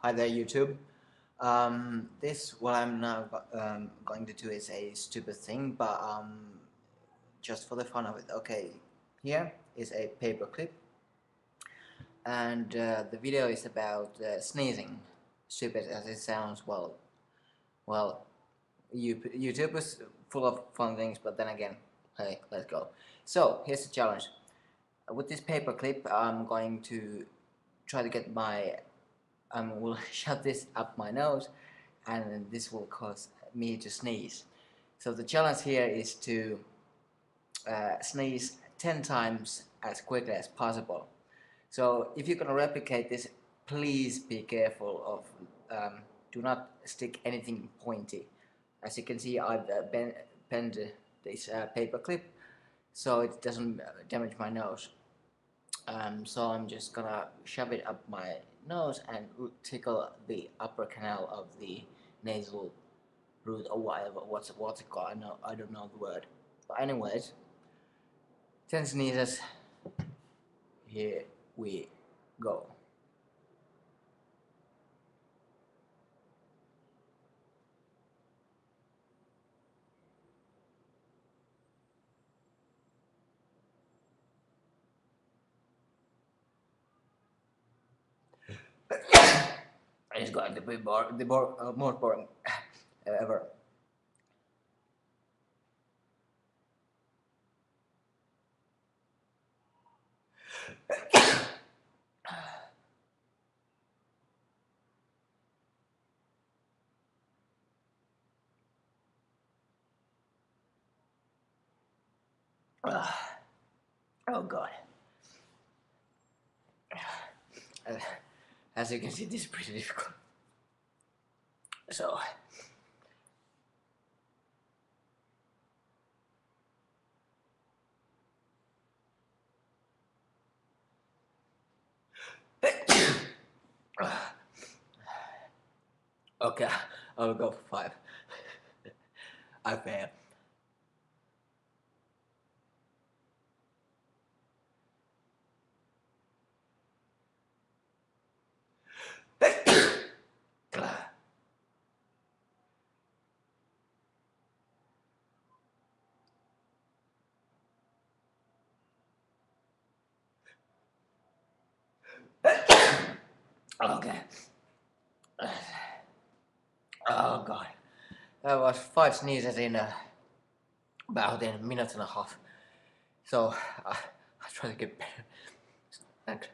Hi there, YouTube. What I'm now going to do is a stupid thing, but just for the fun of it. Okay, here is a paperclip, and the video is about sneezing. Stupid as it sounds. Well, YouTube is full of fun things, but then again, hey, let's go. So here's the challenge. With this paperclip, I'm going to try to get my will shove this up my nose, and this will cause me to sneeze. So the challenge here is to sneeze 10 times as quickly as possible. So if you're gonna replicate this, please be careful of do not stick anything pointy. As you can see, I've bent this paper clip so it doesn't damage my nose. So I'm just gonna shove it up my nose and tickle the upper canal of the nasal root or whatever. What's it called? I don't know the word. But anyways, 10 sneezes. Here we go. It's going to be most boring ever. Oh god. Uh, as you can see, this is pretty difficult. So. Okay, I'll go for 5. I fail. Okay. Oh god. That was 5 sneezes in about a minute and a half. So I try to get better. Thanks.